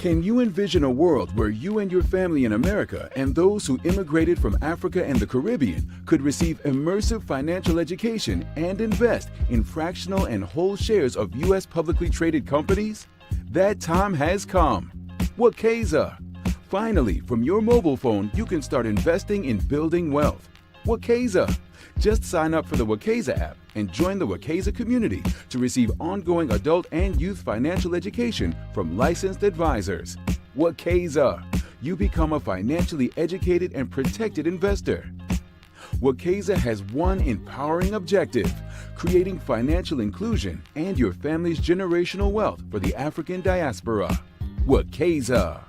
Can you envision a world where you and your family in America and those who immigrated from Africa and the Caribbean could receive immersive financial education and invest in fractional and whole shares of U.S. publicly traded companies? That time has come. Wekeza. Finally, from your mobile phone, you can start investing in building wealth. Wekeza. Just sign up for the Wekeza app and join the Wekeza community to receive ongoing adult and youth financial education from licensed advisors. Wekeza. You become a financially educated and protected investor. Wekeza has one empowering objective: creating financial inclusion and your family's generational wealth for the African diaspora. Wekeza.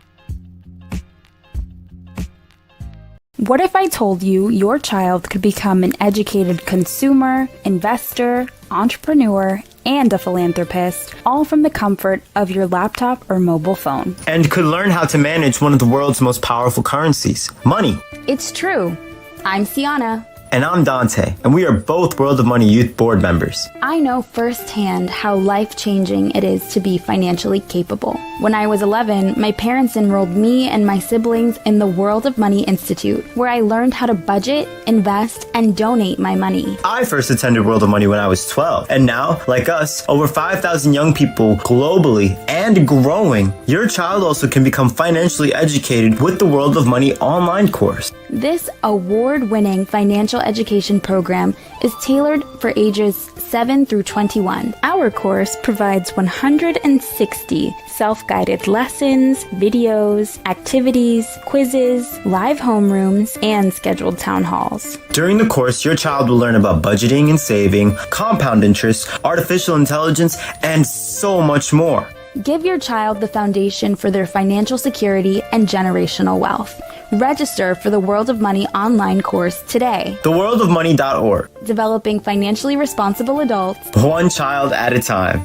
What if I told you your child could become an educated consumer, investor, entrepreneur, and a philanthropist, all from the comfort of your laptop or mobile phone? And could learn how to manage one of the world's most powerful currencies, money. It's true. I'm Sienna. And I'm Dante, and we are both World of Money Youth Board members. I know firsthand how life-changing it is to be financially capable. When I was 11, my parents enrolled me and my siblings in the World of Money Institute, where I learned how to budget, invest, and donate my money. I first attended World of Money when I was 12, and now, like us, over 5,000 young people globally and growing. Your child also can become financially educated with the World of Money online course. This award-winning financial education program is tailored for ages 7 through 21. Our course provides 160 self-guided lessons, videos, activities, quizzes, live homerooms, and scheduled town halls. During the course, your child will learn about budgeting and saving, compound interest, artificial intelligence, and so much more. Give your child the foundation for their financial security and generational wealth. Register for the World of Money online course today. TheWorldOfMoney.org. Developing financially responsible adults, one child at a time.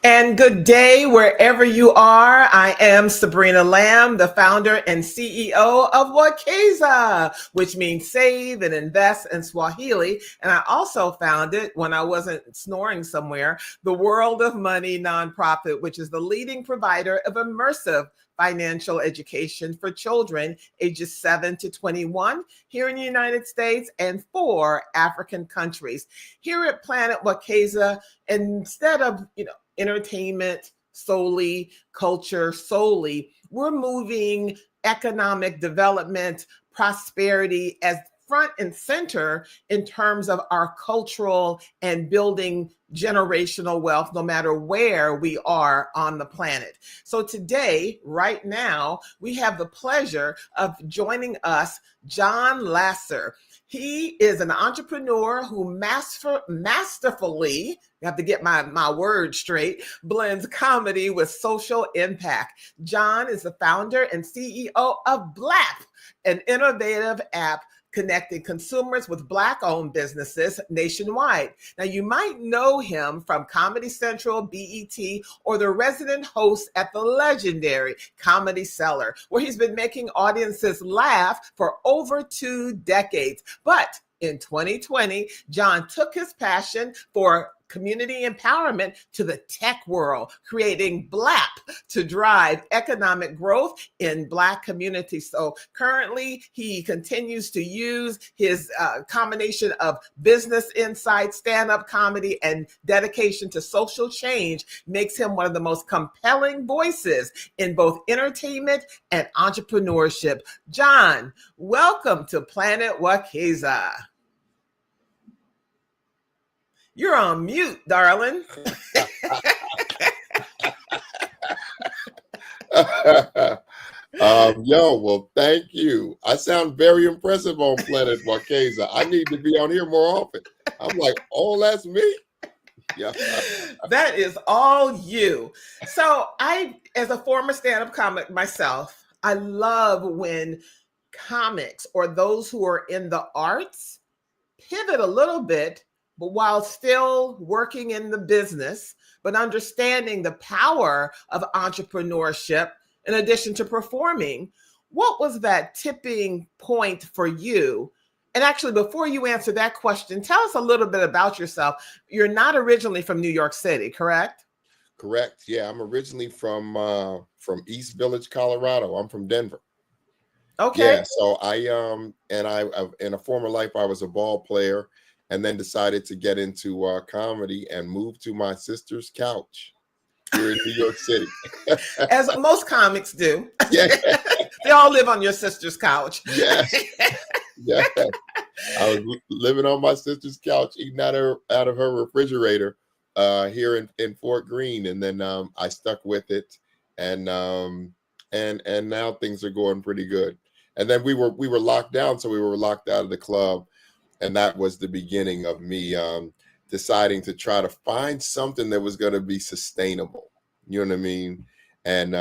And good day wherever you are. I am Sabrina Lamb, the founder and CEO of Wekeza, which means save and invest in Swahili. And I also founded, when I wasn't snoring somewhere, the World of Money nonprofit, which is the leading provider of immersive financial education for children ages 7 to 21 here in the United States and 4 African countries. Here at Planet Wekeza, instead of, entertainment solely, culture solely, we're moving economic development, prosperity as front and center in terms of our cultural and building generational wealth, no matter where we are on the planet. So today, right now, we have the pleasure of joining us, John Lasser. He is an entrepreneur who masterfully, you have to get my words straight, blends comedy with social impact. John is the founder and CEO of BLAP, an innovative app connecting consumers with Black-owned businesses nationwide. Now, you might know him from Comedy Central, BET, or the resident host at the legendary Comedy Cellar, where he's been making audiences laugh for over 2 decades. But in 2020, John took his passion for community empowerment to the tech world, creating BLAP to drive economic growth in Black communities. So currently, he continues to use his combination of business insight, stand-up comedy, and dedication to social change makes him one of the most compelling voices in both entertainment and entrepreneurship. John, welcome to Planet Wekeza. You're on mute, darling. Well, thank you. I sound very impressive on Planet Wekeza. I need to be on here more often. I'm like, oh, that's me? Yeah. That is all you. So as a former stand-up comic myself, I love when comics or those who are in the arts pivot a little bit, but while still working in the business, but understanding the power of entrepreneurship in addition to performing. What was that tipping point for you And actually, before you answer that question, tell us a little bit about yourself. You're not originally from New York City, correct? Correct. Yeah, I'm originally from East Village, Colorado. I'm from Denver. Okay. Yeah, so I in a former life I was a ball player, and then decided to get into comedy and move to my sister's couch here in New York City. As most comics do. Yeah, They all live on your sister's couch. yes, yeah. I was living on my sister's couch, eating out of her refrigerator here in Fort Greene, and then I stuck with it, and now things are going pretty good. And then we were locked down, so we were locked out of the club, and that was the beginning of me deciding to try to find something that was going to be sustainable. You know what I mean? And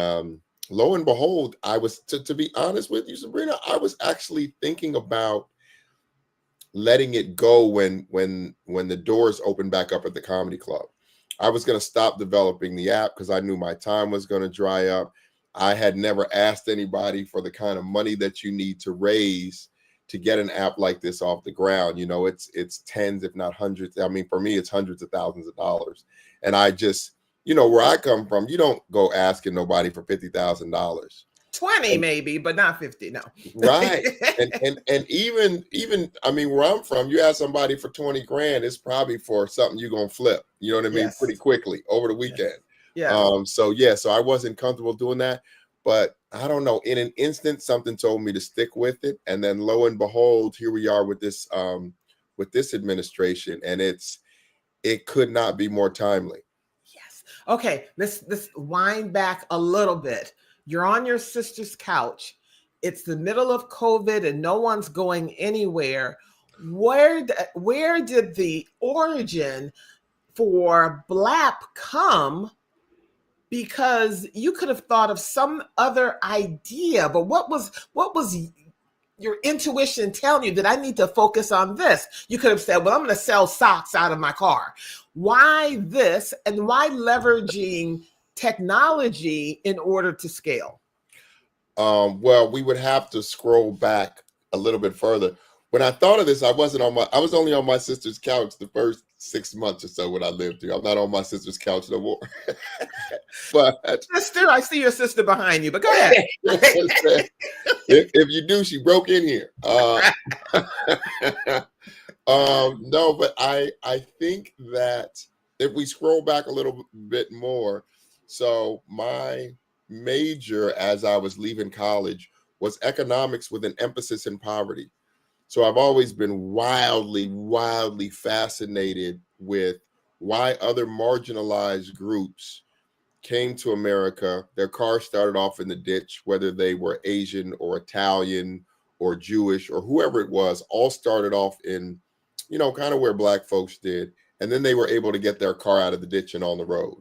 lo and behold, I was to be honest with you, Sabrina, I was actually thinking about letting it go when the doors opened back up at the comedy club. I was going to stop developing the app because I knew my time was going to dry up. I had never asked anybody for the kind of money that you need to raise to get an app like this off the ground. You know, it's tens, if not hundreds. I mean, for me, it's hundreds of thousands of dollars. And I just, you know, where I come from, you don't go asking nobody for $50,000. 20 maybe, but not 50. No. Right. And even I mean, where I'm from, you ask somebody for 20 grand, it's probably for something you're gonna flip, you know what I mean, Yes. pretty quickly over the weekend. Yeah. So I wasn't comfortable doing that, but I don't know, in an instant something told me to stick with it, and then lo and behold, here we are with this administration, and it could not be more timely. Yes. Okay, let's wind back a little bit. You're on your sister's couch. It's the middle of COVID and no one's going anywhere. Where did the origin for BLAP come? Because you could have thought of some other idea, but what was your intuition telling you that I need to focus on this? You could have said, well, I'm going to sell socks out of my car. Why this, and why leveraging technology in order to scale? Well, we would have to scroll back a little bit further. When I thought of this, I was only on my sister's couch the first 6 months or so when I lived here. I'm not on my sister's couch no more. But Sister, I see your sister behind you, but go ahead. if you do, she broke in here. No, but I think that if we scroll back a little bit more, so my major as I was leaving college was economics with an emphasis in poverty. So I've always been wildly fascinated with why other marginalized groups came to America. Their cars started off in the ditch, whether they were Asian or Italian or Jewish or whoever it was, all started off in, you know, kind of where Black folks did. And then they were able to get their car out of the ditch and on the road.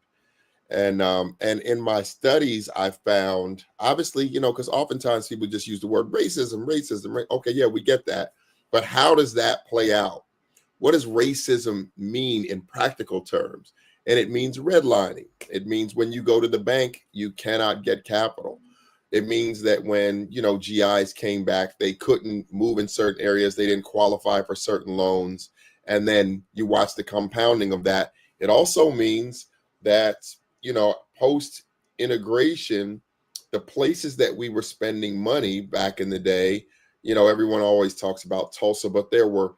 And in my studies, I found, obviously, you know, because oftentimes people just use the word racism. Okay, yeah, we get that. But how does that play out? What does racism mean in practical terms? And it means redlining. It means when you go to the bank, you cannot get capital. It means that when, you know, GIs came back, they couldn't move in certain areas. They didn't qualify for certain loans. And then you watch the compounding of that. It also means that, you know, post-integration, the places that we were spending money back in the day, you know, everyone always talks about Tulsa, but there were,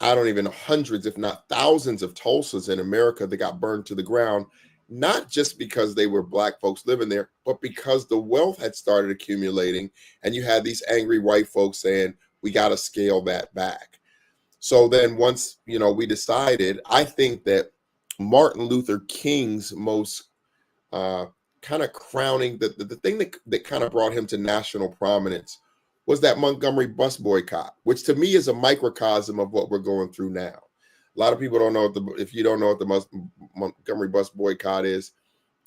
I don't even know, hundreds, if not thousands of Tulsas in America that got burned to the ground, not just because they were Black folks living there, but because the wealth had started accumulating. And you had these angry white folks saying, we got to scale that back. So then once, you know, we decided, I think that Martin Luther King's most kind of crowning, the thing that kind of brought him to national prominence was that Montgomery bus boycott, which to me is a microcosm of what we're going through now. A lot of people don't know if you don't know what the Montgomery bus boycott is,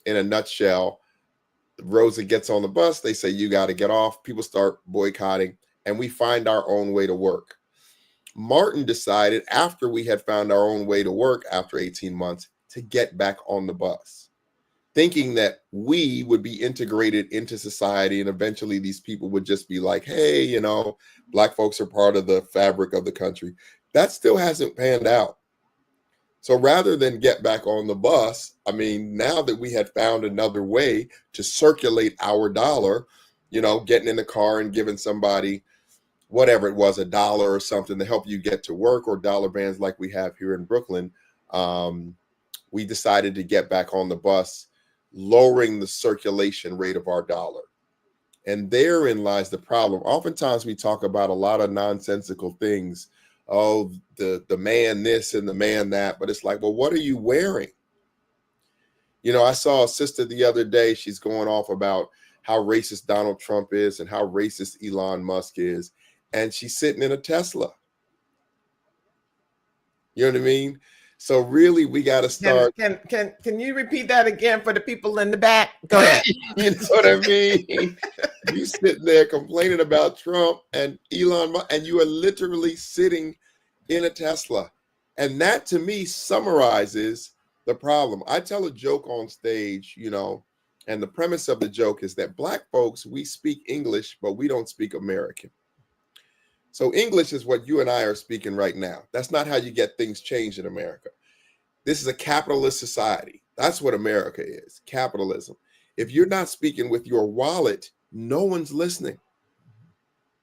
in a nutshell, Rosa gets on the bus, they say, you got to get off. People start boycotting, and we find our own way to work. Martin decided, after we had found our own way to work after 18 months, to get back on the bus. thinking that we would be integrated into society, and eventually these people would just be like, hey, you know, Black folks are part of the fabric of the country. That still hasn't panned out. So rather than get back on the bus, I mean, now that we had found another way to circulate our dollar, you know, getting in the car and giving somebody whatever it was, $1 or something to help you get to work, or dollar bands like we have here in Brooklyn, we decided to get back on the bus, lowering the circulation rate of our dollar. And therein lies the problem. Oftentimes we talk about a lot of nonsensical things. Oh, the man this and the man that, but it's like, well, what are you wearing? You know, I saw a sister the other day, she's going off about how racist Donald Trump is and how racist Elon Musk is. And she's sitting in a Tesla. You know what I mean? So really, we got to start. Can you repeat that again for the people in the back? Go ahead. You know what I mean? You sitting there complaining about Trump and Elon Musk, and you are literally sitting in a Tesla. And that to me summarizes the problem. I tell a joke on stage, you know, and the premise of the joke is that Black folks, we speak English, but we don't speak American. So English is what you and I are speaking right now. That's not how you get things changed in America. This is a capitalist society. That's what America is, capitalism. If you're not speaking with your wallet, no one's listening,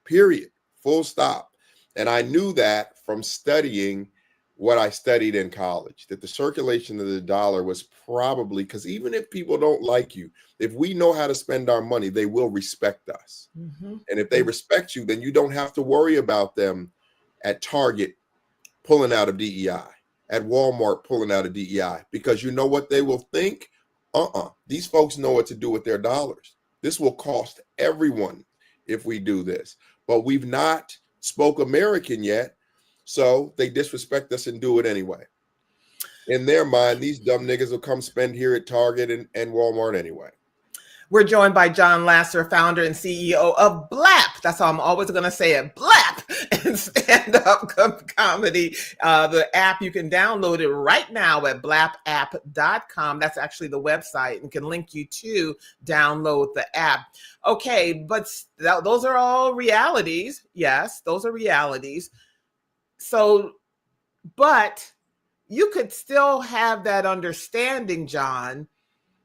period, full stop. And I knew that from studying what I studied in college, that the circulation of the dollar was probably, because even if people don't like you, if we know how to spend our money, they will respect us. Mm-hmm. And if they respect you, then you don't have to worry about them at Target pulling out of DEI, at Walmart pulling out of DEI, because you know what they will think? These folks know what to do with their dollars. This will cost everyone if we do this. But we've not spoke American yet, so they disrespect us and do it anyway. In their mind, these dumb niggas will come spend here at Target and Walmart anyway. We're joined by John Lasser, founder and CEO of BLAP. That's how I'm always going to say it, BLAP, and stand-up comedy. The app, you can download it right now at blapapp.com. That's actually the website, and can link you to download the app. Okay, but those are all realities. Yes, those are realities. So, but you could still have that understanding, John,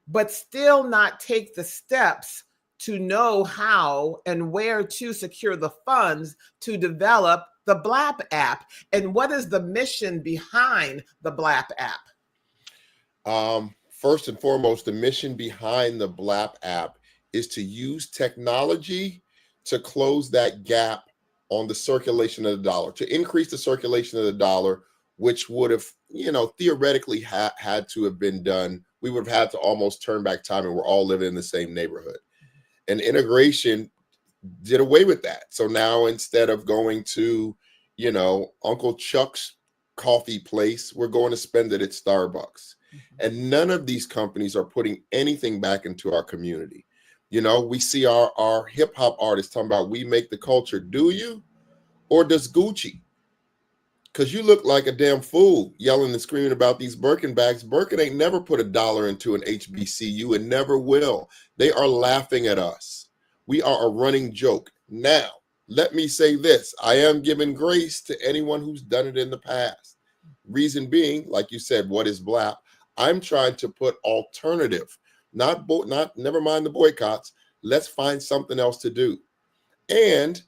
but still not take the steps to know how and where to secure the funds to develop the BLAP app. And what is the mission behind the BLAP app? First and foremost, the mission behind the BLAP app is to use technology to close that gap on the circulation of the dollar, to increase the circulation of the dollar, which would have, you know, theoretically had to have been done. We would have had to almost turn back time, and we're all living in the same neighborhood. And integration did away with that. So now instead of going to, you know, Uncle Chuck's coffee place, we're going to spend it at Starbucks. Mm-hmm. And none of these companies are putting anything back into our community. You know, we see our hip hop artists talking about, we make the culture. Do you? Or does Gucci? Because you look like a damn fool yelling and screaming about these Birkin bags. Birkin ain't never put $1 into an HBCU and never will. They are laughing at us. We are a running joke. Now, let me say this. I am giving grace to anyone who's done it in the past. Reason being, like you said, what is BLAP? I'm trying to put alternative, never mind the boycotts. Let's find something else to do. And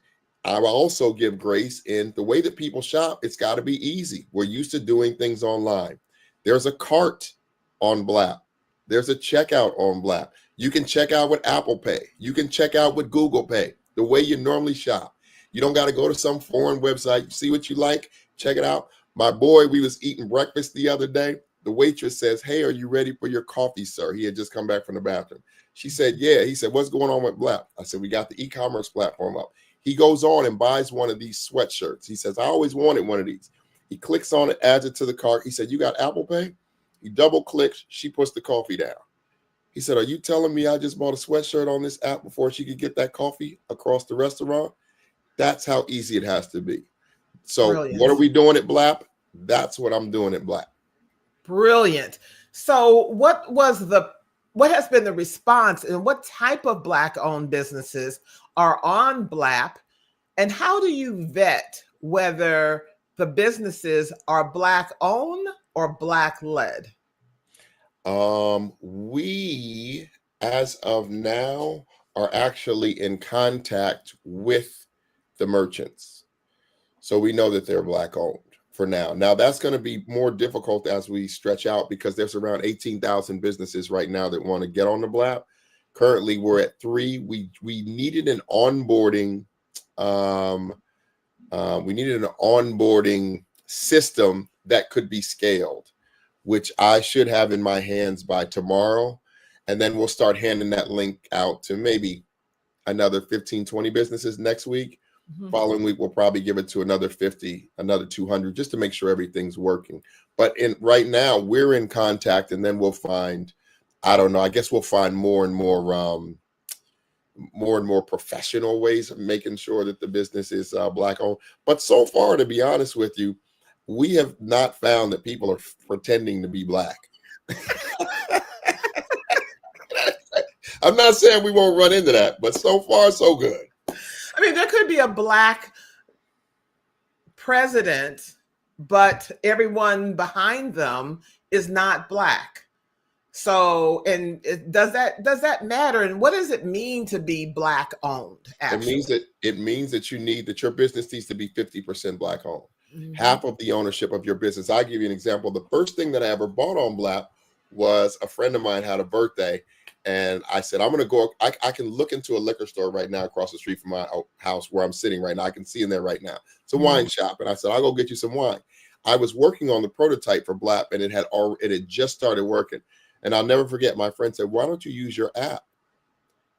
I will also give grace in the way that people shop. It's got to be easy. We're used to doing things online. There's a cart on BLAP. There's a checkout on BLAP. You can check out with Apple Pay. You can check out with Google Pay, the way you normally shop. You don't got to go to some foreign website. You see what you like, check it out. My boy, we was eating breakfast the other day. The waitress says, hey, are you ready for your coffee, sir? He had just come back from the bathroom. She said, yeah. He said, what's going on with BLAP? I said, we got the e-commerce platform up. He goes on and buys one of these sweatshirts. He says, I always wanted one of these. He clicks on it, adds it to the cart. He said, you got Apple Pay? He double clicks. She puts the coffee down. He said, are you telling me I just bought a sweatshirt on this app before she could get that coffee across the restaurant? That's how easy it has to be. So Brilliant. What are we doing at BLAP? That's what I'm doing at BLAP. Brilliant. So what was the what has been the response, and what type of Black-owned businesses are on BLAP, and how do you vet whether the businesses are Black-owned or Black-led? We, as of now, are actually in contact with the merchants. So we know that they're Black owned for now. Now that's going to be more difficult as we stretch out because there's around 18,000 businesses right now that want to get on the BLAP. Currently, we're at 3. We needed an onboarding. We needed an onboarding system that could be scaled, which I should have in my hands by tomorrow. And then we'll start handing that link out to maybe another 15, 20 businesses next week. Following week, we'll probably give it to another 50, another 200, just to make sure everything's working. But right now, we're in contact, and then we'll find, I don't know, I guess we'll find more and more professional ways of making sure that the business is Black owned. But so far, to be honest with you, we have not found that people are pretending to be Black. I'm not saying we won't run into that, but so far, so good. I mean, there could be a Black president, but everyone behind them is not Black. So, and does that matter? And what does it mean to be Black owned? Actually? It means that your business needs to be 50% Black owned. Half of the ownership of your business. I'll give you an example. The first thing that I ever bought on BLAP was a friend of mine had a birthday. And I said, I'm going to go, I can look into a liquor store right now across the street from my house where I'm sitting right now. I can see in there right now. It's a wine shop. And I said, I'll go get you some wine. I was working on the prototype for BLAP, and it had just started working. And I'll never forget, my friend said, why don't you use your app?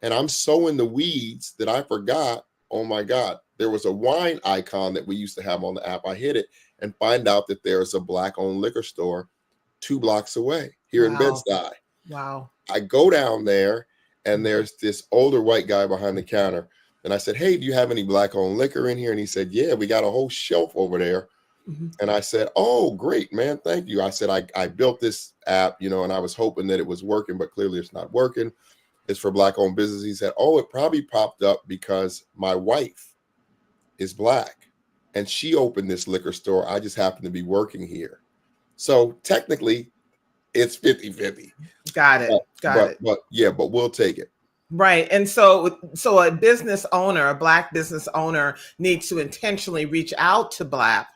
And I'm so in the weeds that I forgot, oh my God, there was a wine icon that we used to have on the app. I hit it and find out that there's a Black-owned liquor store 2 blocks away here in Bed-Stuy. Wow. I go down there, and there's this older white guy behind the counter. And I said, hey, do you have any Black-owned liquor in here? And he said, yeah, we got a whole shelf over there. And I said, oh, great, man. Thank you. I said, I built this app, and I was hoping that it was working, but clearly it's not working. It's for Black-owned business. He said, oh, it probably popped up because my wife is Black, and she opened this liquor store. I just happen to be working here. So technically, it's 50-50. Got it. But we'll take it. Right. And so a business owner, a Black business owner, needs to intentionally reach out to BLAP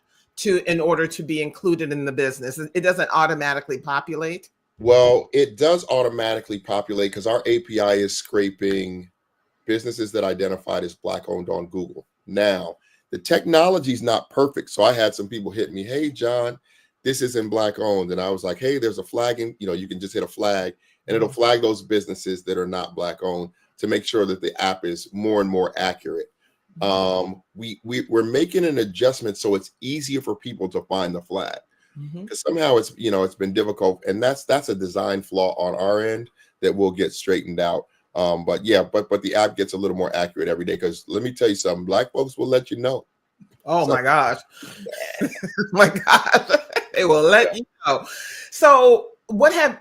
in order to be included in the business. It doesn't automatically populate. Well, it does automatically populate because our API is scraping businesses that identified as Black owned on Google. Now, the technology is not perfect. So I had some people hit me, hey, John, this isn't Black owned. And I was like, hey, there's a flagging, you can just hit a flag and it'll flag those businesses that are not Black owned to make sure that the app is more and more accurate. We're making an adjustment so it's easier for people to find the flag, because somehow it's been difficult, and that's a design flaw on our end that will get straightened out. But the app gets a little more accurate every day, because let me tell you something, Black folks will let you know. My gosh. My God. They will let you know. So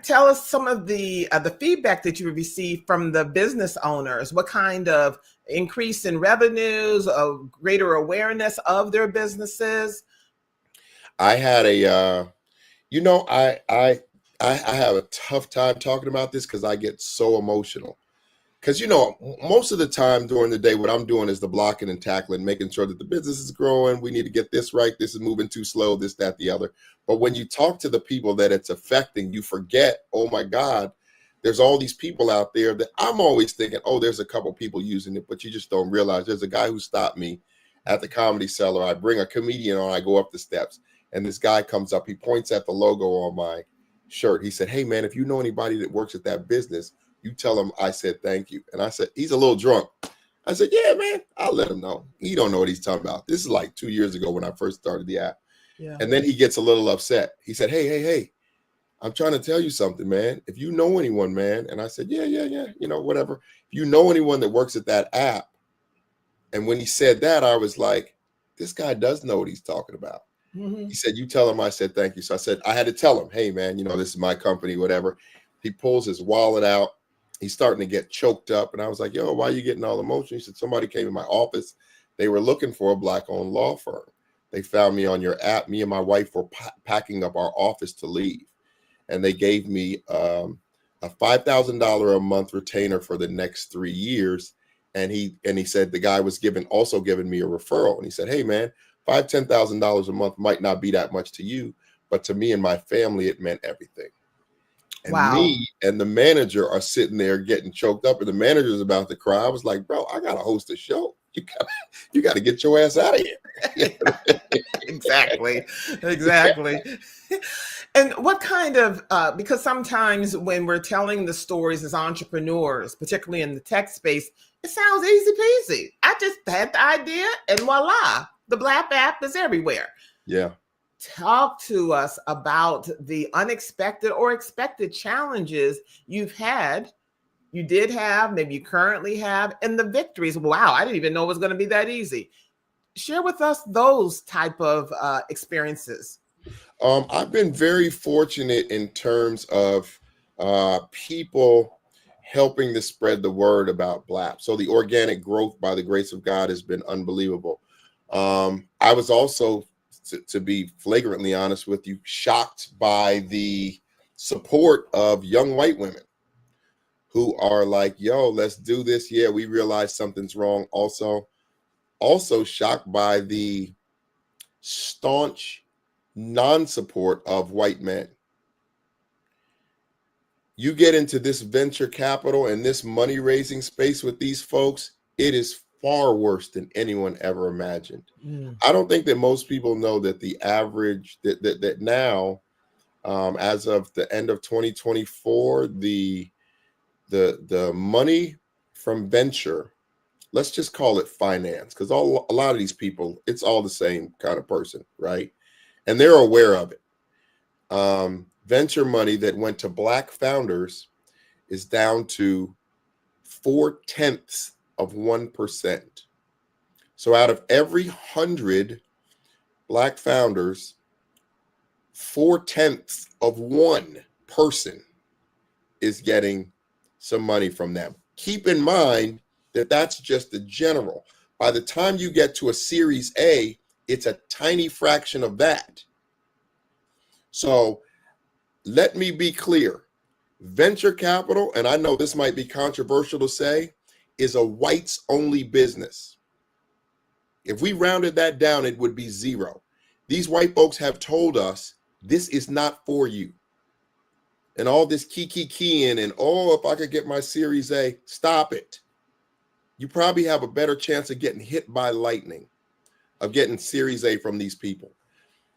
tell us some of the feedback that you received from the business owners. What kind of increase in revenues, of greater awareness of their businesses? I had I have a tough time talking about this because I get so emotional. Because, most of the time during the day, what I'm doing is the blocking and tackling, making sure that the business is growing. We need to get this right. This is moving too slow, this, that, the other. But when you talk to the people that it's affecting, you forget, oh, my God, there's all these people out there that I'm always thinking, oh, there's a couple people using it, but you just don't realize. There's a guy who stopped me at the Comedy Cellar. I bring a comedian on. I go up the steps, and this guy comes up. He points at the logo on my shirt. He said, hey, man, if you know anybody that works at that business, you tell him I said thank you. And I said, he's a little drunk. I said, yeah, man, I'll let him know. He don't know what he's talking about. This is like 2 years ago when I first started the app. Yeah. And then he gets a little upset. He said, hey, I'm trying to tell you something, man. If you know anyone, man. And I said, yeah, whatever. If you know anyone that works at that app. And when he said that, I was like, this guy does know what he's talking about. He said, you tell him I said thank you. So I said, I had to tell him, hey, man, this is my company, whatever. He pulls his wallet out. He's starting to get choked up. And I was like, yo, why are you getting all emotional? He said, somebody came in my office. They were looking for a Black-owned law firm. They found me on your app. Me and my wife were packing up our office to leave. And they gave me a $5,000 a month retainer for the next 3 years. And he said the guy was also giving me a referral. And he said, hey, man, $10,000 a month might not be that much to you, but to me and my family, it meant everything. And Wow. me and the manager are sitting there getting choked up, and the manager's about to cry. I was like, bro, I gotta host a show. You gotta get your ass out of here. Exactly. And what kind of, because sometimes when we're telling the stories as entrepreneurs, particularly in the tech space, it sounds easy peasy. I just had the idea and voila, the Blap app is everywhere. Yeah. Talk to us about the unexpected or expected challenges you did have, maybe you currently have, and the victories. Wow, I didn't even know it was going to be that easy. Share with us those type of experiences. I've been very fortunate in terms of people helping to spread the word about Blap. So the organic growth, by the grace of God, has been unbelievable. I was also, to be flagrantly honest with you, shocked by the support of young white women who are like, yo, let's do this. Yeah, we realize something's wrong. Also shocked by the staunch non-support of white men. You get into this venture capital and this money-raising space with these folks, it is far worse than anyone ever imagined. I don't think that most people know that the average that now, as of the end of 2024, the money from venture, let's just call it finance, because a lot of these people, it's all the same kind of person, right? And they're aware of it. Venture money that went to Black founders is down to 0.4%. So out of every 100 Black founders, 0.4 person is getting some money from them. Keep in mind that that's just the general. By the time you get to a Series A, it's a tiny fraction of that. So let me be clear. Venture capital, and I know this might be controversial to say, is a whites only business. If we rounded that down, it would be zero. These white folks have told us this is not for you. And all this keying and, oh, if I could get my Series A, stop it. You probably have a better chance of getting hit by lightning, of getting Series A from these people.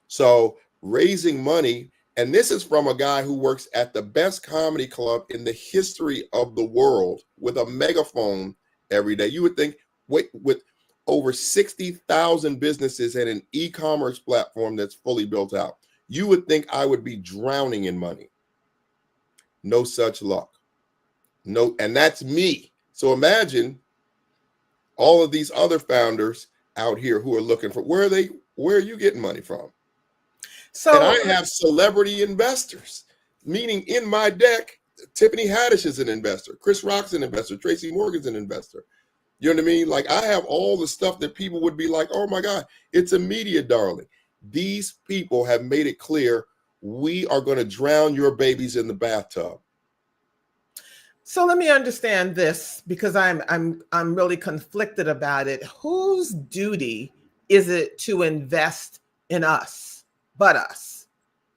So raising money, and this is from a guy who works at the best comedy club in the history of the world with a megaphone every day. You would think, with over 60,000 businesses and an e-commerce platform that's fully built out, you would think I would be drowning in money. No such luck. No, and that's me. So imagine all of these other founders out here who are looking for where are you getting money from? So, and I have celebrity investors, meaning in my deck, Tiffany Haddish is an investor, Chris Rock's an investor, Tracy Morgan's an investor. You know what I mean? Like, I have all the stuff that people would be like, oh my God, it's a media darling. These people have made it clear, we are going to drown your babies in the bathtub. So let me understand this, because I'm really conflicted about it. Whose duty is it to invest in us, but us?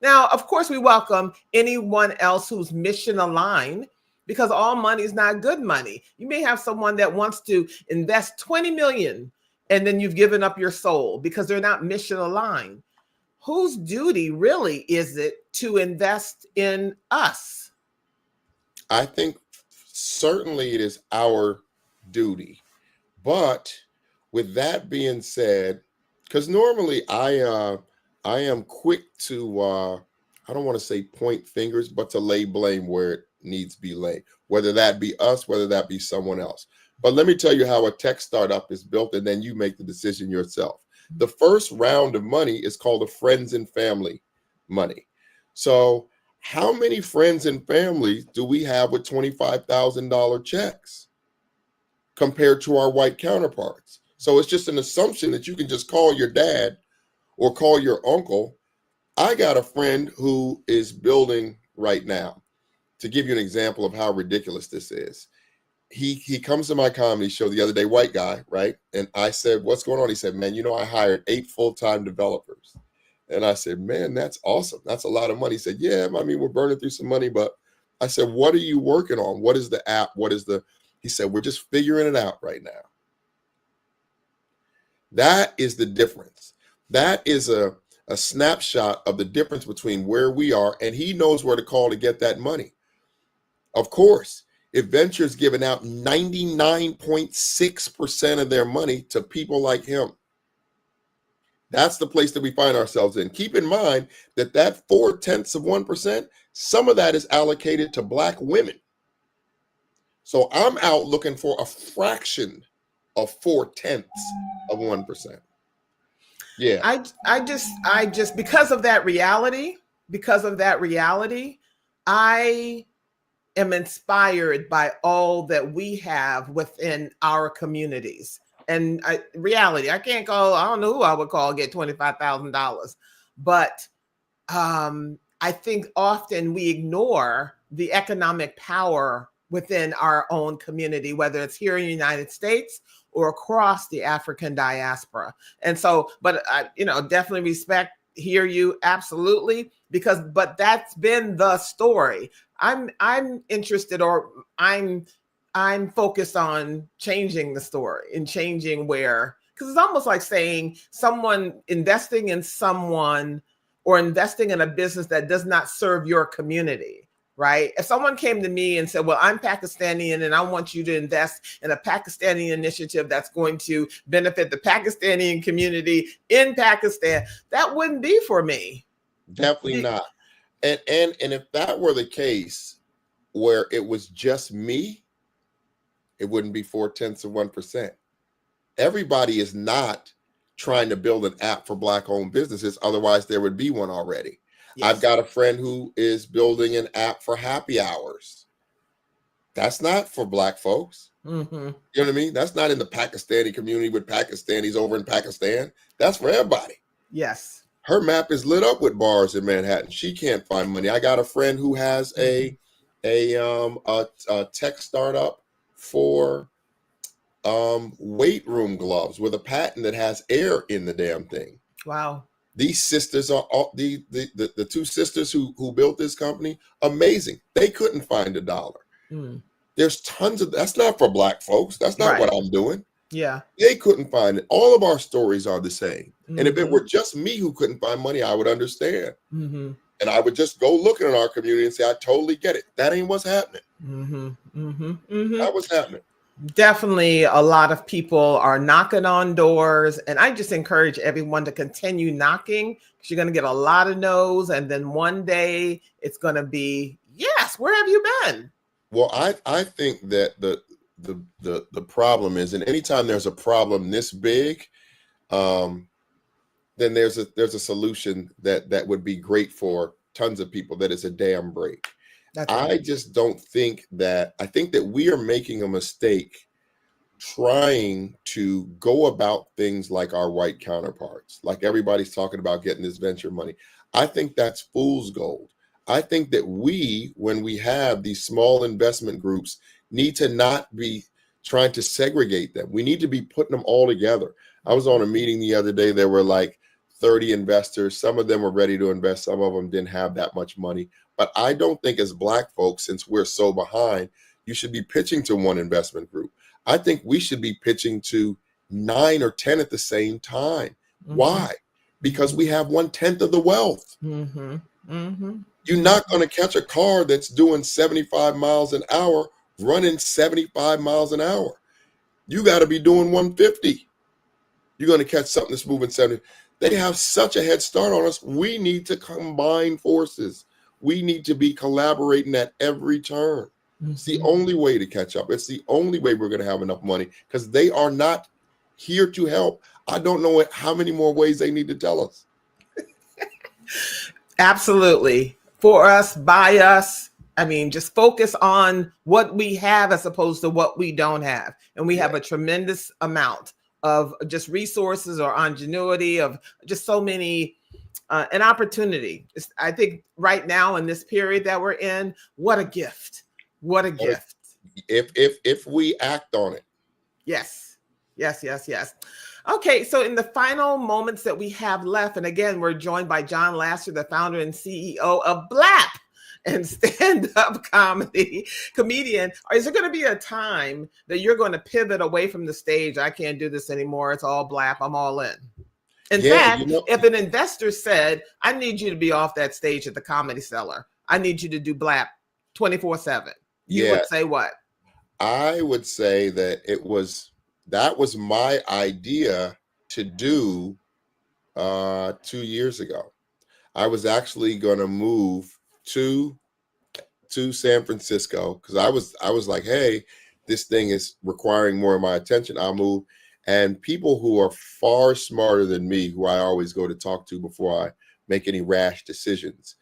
Now, of course, we welcome anyone else who's mission aligned, because all money is not good money. You may have someone that wants to invest 20 million and then you've given up your soul because they're not mission aligned. Whose duty really is it to invest in us? I think certainly it is our duty. But with that being said, because normally I am quick to, I don't want to say point fingers, but to lay blame where it needs to be laid, whether that be us, whether that be someone else. But let me tell you how a tech startup is built, and then you make the decision yourself. The first round of money is called a friends and family money. So How many friends and families do we have with $25,000 checks compared to our white counterparts? So it's just an assumption that you can just call your dad or call your uncle. I got a friend who is building right now. To give you an example of how ridiculous this is, he comes to my comedy show the other day, white guy, right? And I said, "What's going on?" He said, "Man, I hired 8 full-time developers." And I said, "Man, that's awesome. That's a lot of money." He said, "Yeah, I mean, we're burning through some money." But I said, "What are you working on? What is the app? He said, "We're just figuring it out right now." That is the difference. That is a snapshot of the difference between where we are, and he knows where to call to get that money. Of course, if Venture's giving out 99.6% of their money to people like him, that's the place that we find ourselves in. Keep in mind that 0.4%, some of that is allocated to Black women. So I'm out looking for a fraction of 0.4%. Yeah. I just because of that reality, I am inspired by all that we have within our communities. And reality, I can't call, I don't know who I would call, get $25,000. But I think often we ignore the economic power within our own community, whether it's here in the United States or across the African diaspora. And so, but I, definitely respect, hear you, absolutely, but that's been the story. I'm interested, or I'm focused on changing the story and changing because it's almost like saying someone investing in someone or investing in a business that does not serve your community, right? If someone came to me and said, "Well, I'm Pakistani and I want you to invest in a Pakistani initiative that's going to benefit the Pakistani community in Pakistan," that wouldn't be for me. Definitely not. And if that were the case, where it was just me, it wouldn't be 0.4%. Everybody is not trying to build an app for Black-owned businesses. Otherwise, there would be one already. Yes. I've got a friend who is building an app for happy hours. That's not for Black folks. Mm-hmm. You know what I mean? That's not in the Pakistani community with Pakistanis over in Pakistan. That's for everybody. Yes. Her map is lit up with bars in Manhattan. She can't find money. I got a friend who has a tech startup for weight room gloves with a patent that has air in the damn thing. Wow. These sisters are all the 2 sisters who built this company. Amazing. They couldn't find $1. There's tons of, that's not for Black folks. That's not what I'm doing. Yeah. They couldn't find it. All of our stories are the same. And if it were just me who couldn't find money, I would understand. And I would just go looking in our community and say, "I totally get it. That ain't what's happening." That was happening. Definitely a lot of people are knocking on doors, and I just encourage everyone to continue knocking, because you're going to get a lot of no's, and then one day it's going to be, "Yes, where have you been?" Well, I think that the problem is, and anytime there's a problem this big, then there's a solution that would be great for tons of people. That is a dam break. I just don't think that, I think that we are making a mistake trying to go about things like our white counterparts, like everybody's talking about getting this venture money. I think that's fool's gold. I think that we, when we have these small investment groups, need to not be trying to segregate them. We need to be putting them all together. I was on a meeting the other day. There were like 30 investors. Some of them were ready to invest. Some of them didn't have that much money. But I don't think as Black folks, since we're so behind, you should be pitching to one investment group. I think we should be pitching to 9 or 10 at the same time. Why? Because we have 1/10 of the wealth. You're not going to catch a car that's doing 75 miles an hour, running 75 miles an hour. You got to be doing 150. You're going to catch something that's moving 70. They have such a head start on us. We need to combine forces. We need to be collaborating at every turn. It's the only way to catch up. It's the only way we're going to have enough money, because they are not here to help. I don't know how many more ways they need to tell us. Absolutely. for us, by us. I mean, just focus on what we have as opposed to what we don't have. And we have a tremendous amount of just resources or ingenuity, of just so many, an opportunity. I think right now in this period that we're in, what a gift. What a gift. If we act on it. Yes. Yes, yes, yes. Okay, so in the final moments that we have left, and again, we're joined by John Lasser, the founder and CEO of BLAP and stand-up comedian. Is there going to be a time that you're going to pivot away from the stage? I can't do this anymore. It's all BLAP. I'm all in. In fact, if an investor said, I need you to be off that stage at the Comedy Cellar, I need you to do BLAP 24/7, you would say what? I would say that that was my idea to do 2 years ago. I was actually going to move to San Francisco because I was like, hey, this thing is requiring more of my attention. I'll move. And people who are far smarter than me, who I always go to talk to before I make any rash decisions.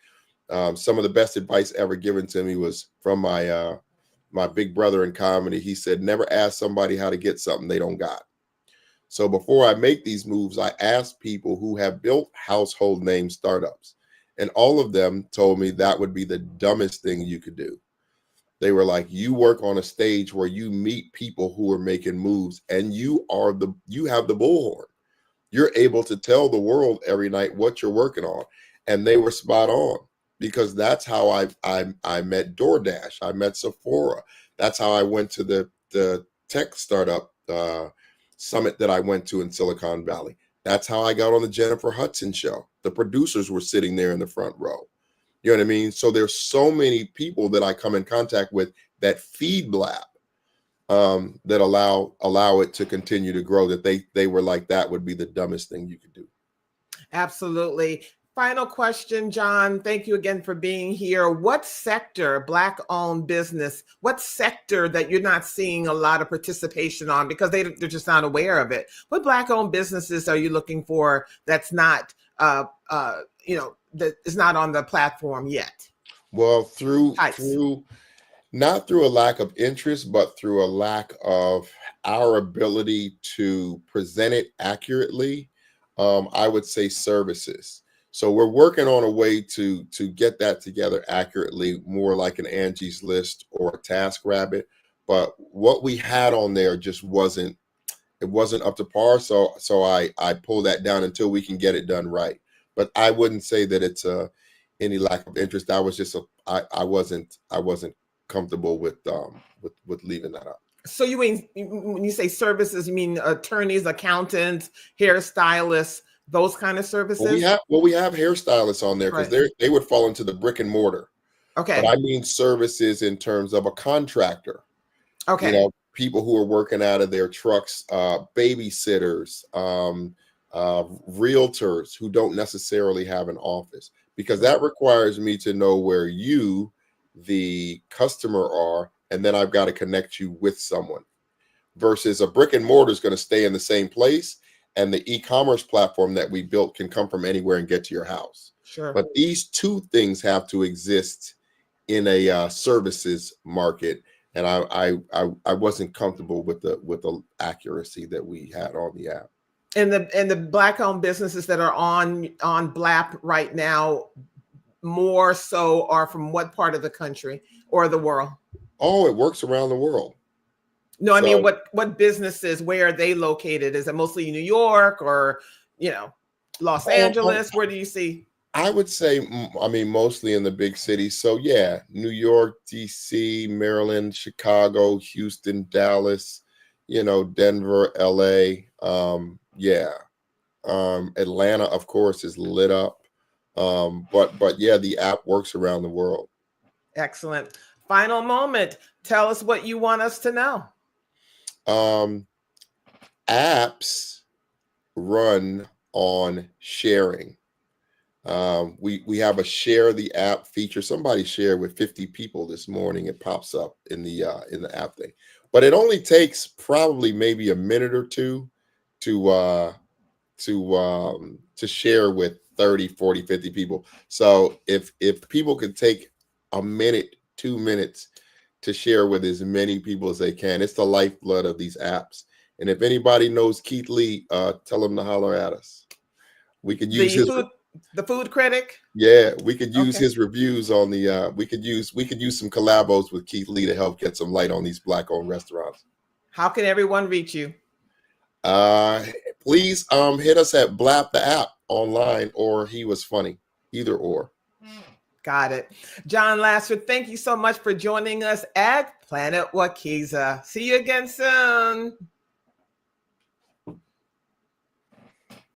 Some of the best advice ever given to me was from my big brother in comedy. He said, never ask somebody how to get something they don't got. So before I make these moves, I asked people who have built household name startups, and all of them told me that would be the dumbest thing you could do. They were like, you work on a stage where you meet people who are making moves, and you have the bullhorn. You're able to tell the world every night what you're working on. And they were spot on, because that's how I met DoorDash. I met Sephora. That's how I went to the tech startup summit that I went to in Silicon Valley. That's how I got on the Jennifer Hudson show. The producers were sitting there in the front row. You know what I mean? So there's so many people that I come in contact with that feed BLAP, that allow it to continue to grow, that they were like, that would be the dumbest thing you could do. Absolutely. Final question, John. Thank you again for being here. What sector, Black-owned business, what sector that you're not seeing a lot of participation on because they're just not aware of it? What Black-owned businesses are you looking for that's not, that is not on the platform yet? Well, not through a lack of interest, but through a lack of our ability to present it accurately. I would say services. So we're working on a way to get that together accurately, more like an Angie's List or a TaskRabbit. But what we had on there just wasn't up to par. So I pull that down until we can get it done right. But I wouldn't say that it's any lack of interest. I was just I wasn't comfortable with leaving that up. So you mean, when you say services, you mean attorneys, accountants, hairstylists, those kind of services? We have hairstylists on there because they would fall into the brick and mortar. Okay. But I mean services in terms of a contractor. Okay. People who are working out of their trucks, babysitters, realtors who don't necessarily have an office, because that requires me to know where you, the customer, are, and then I've got to connect you with someone. Versus a brick and mortar is going to stay in the same place, and the e-commerce platform that we built can come from anywhere and get to your house. Sure. But these two things have to exist in a services market, and I wasn't comfortable with the accuracy that we had on the app. And the Black-owned businesses that are on BLAP right now, more so, are from what part of the country or the world? Oh, it works around the world. No, I mean, what businesses, where are they located? Is it mostly New York or, Los Angeles? Where do you see? I would say, mostly in the big cities. So yeah, New York, DC, Maryland, Chicago, Houston, Dallas, Denver, LA. Atlanta, of course, is lit up. But yeah, the app works around the world. Excellent. Final moment. Tell us what you want us to know. Apps run on sharing. We have a share the app feature. Somebody shared with 50 people this morning. It pops up in the app thing, but it only takes probably maybe a minute or two to share with 30, 40, 50 people. So if people could take a minute, 2 minutes to share with as many people as they can, it's the lifeblood of these apps. And if anybody knows Keith Lee, tell him to holler at us. We could use the food critic. Yeah, we could use Okay. his reviews on the we could use some collabos with Keith Lee to help get some light on these Black-owned restaurants. How can everyone reach you? Please hit us at Blap the app online, or He Was Funny, either or. Got it. John Lasser, thank you so much for joining us at Planet Wekeza. See you again soon.